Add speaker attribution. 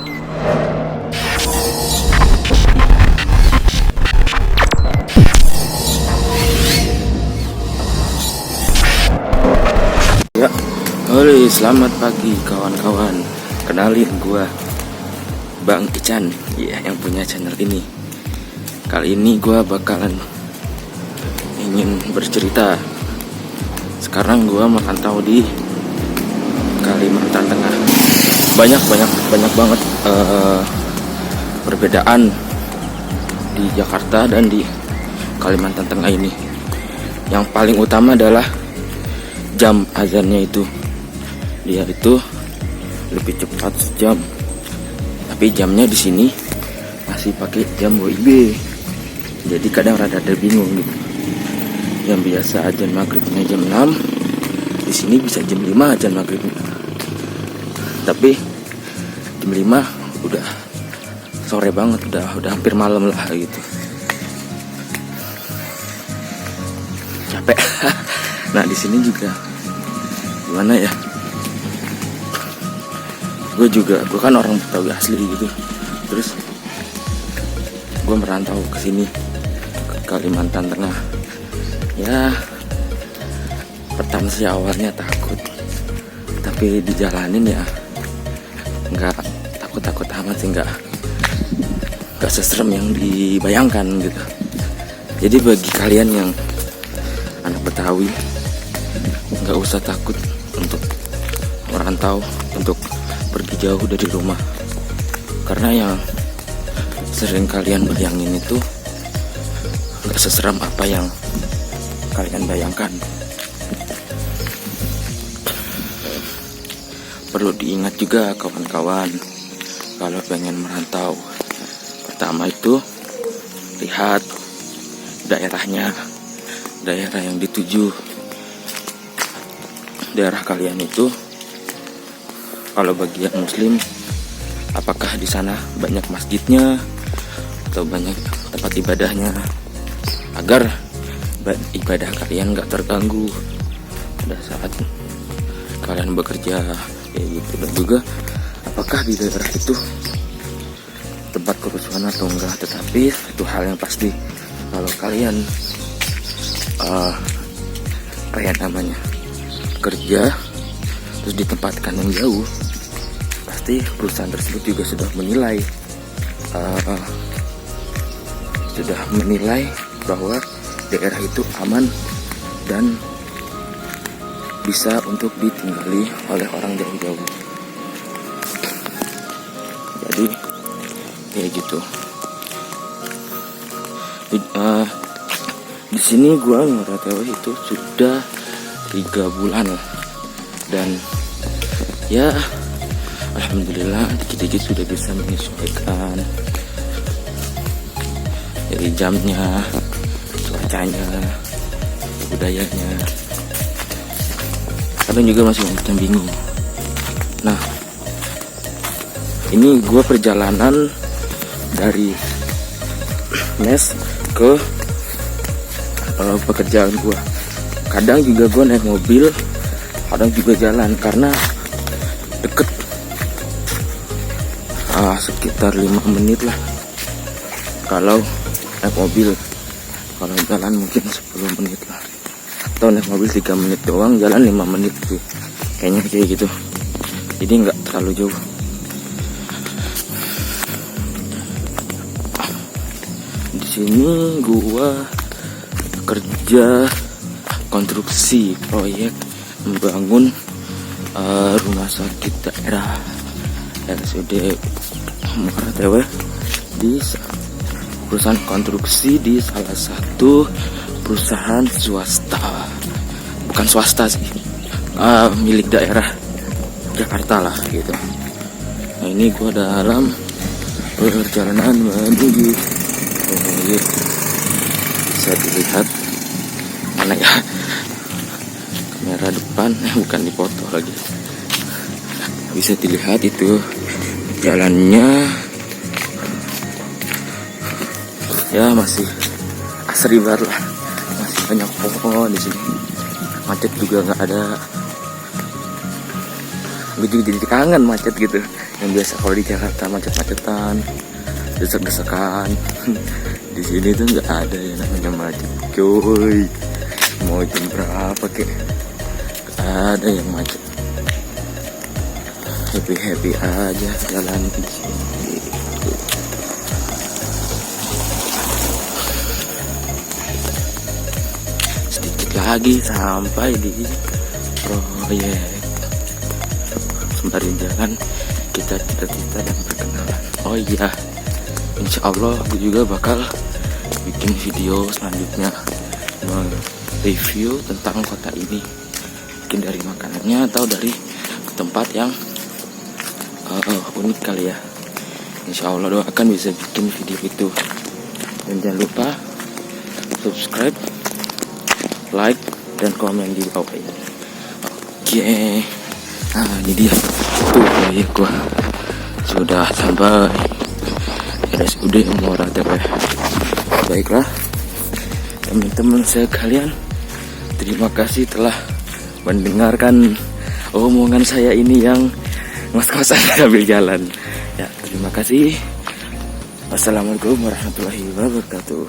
Speaker 1: Ya, halo, selamat pagi kawan-kawan. Kenalin gua Bang Ican, ya, yang punya channel ini. Kali ini gua bakalan ingin bercerita. Sekarang gua merantau di Kalimantan Tengah. Banyak banget perbedaan di Jakarta dan di Kalimantan Tengah ini. Yang paling utama adalah jam azannya itu. Dia itu lebih cepat sejam. Tapi jamnya di sini masih pakai jam WIB. Jadi kadang rada bingung gitu. Yang biasa azan maghribnya jam 6, di sini bisa jam 5 azan maghribnya. Tapi jam 5 udah sore banget, udah hampir malam lah gitu. Capek. Nah, di sini juga gimana ya? Gue kan orang Betawi asli gitu. Terus gue merantau ke sini, ke Kalimantan Tengah. Ya, pertama sih awalnya takut, tapi dijalanin ya nggak takut amat sih, nggak seserem yang dibayangkan gitu. Jadi bagi kalian yang anak Betawi, nggak usah takut untuk merantau, untuk pergi jauh dari rumah. Karena yang sering kalian bayangin itu nggak seseram apa yang kalian bayangkan. Perlu diingat juga kawan-kawan, kalau pengen merantau, pertama itu lihat daerahnya, daerah yang dituju. Daerah kalian itu, kalau bagian muslim, apakah di sana banyak masjidnya atau banyak tempat ibadahnya, agar ibadah kalian gak terganggu pada saat kalian bekerja kayak gitu. Dan juga apakah di daerah itu tempat kerusuhan atau enggak. Tetapi itu hal yang pasti, kalau kalian kerja terus ditempatkan yang jauh, pasti perusahaan tersebut juga sudah menilai bahwa daerah itu aman dan bisa untuk ditinggali oleh orang jauh-jauh. Jadi kayak gitu. Di sini gua ngerantau itu sudah 3 bulan, dan ya alhamdulillah dikit-dikit sudah bisa menyesuaikan dari jamnya, cuacanya, budayanya. Kadang juga masih macam bingung. Nah, ini gue perjalanan dari mes ke pekerjaan gue. Kadang juga gue naik mobil, kadang juga jalan, karena deket. Sekitar 5 menit lah kalau naik mobil. Kalau jalan mungkin 10 menit lah, atau naik mobil 3 menit doang, jalan 5 menit tuh. Kayaknya kayak gitu. Jadi nggak terlalu jauh. Di sini gua kerja konstruksi proyek membangun rumah sakit daerah RSUD Muara Tewe, di perusahaan konstruksi di salah satu perusahaan swasta, bukan swasta sih, milik daerah Jakarta lah gitu. Nah, ini gua dalam perjalanan menuju proyek. Bisa dilihat mana ya, kamera depan bukan dipoto lagi. Bisa dilihat itu jalannya, ya masih asri banget lah, masih banyak pohon di sini. Macet juga nggak ada. Gue juga jadi kangen macet gitu. Yang biasa kalau di Jakarta macet-macetan, desek-desekan. Di sini tuh nggak ada yang namanya macet, cuy. Mau jam berapa kek, nggak ada yang macet. Happy aja jalan di sini. Sedikit lagi sampai di proyek. Sembari jalan kita cerita dan perkenalan. Oh iya, insya Allah aku juga bakal bikin video selanjutnya review tentang kota ini, mungkin dari makanannya atau dari tempat yang unik kali ya. Insya Allah doakan bisa bikin video itu. Dan jangan lupa subscribe, like, dan komen di bawah ini. Oke. Nah ini dia tuh proyek gua sudah sampai RSUD Muara TP. Baiklah teman-teman sekalian, terima kasih telah mendengarkan omongan saya ini yang ngos-ngosan sambil jalan ya. Terima kasih. Wassalamualaikum warahmatullahi wabarakatuh.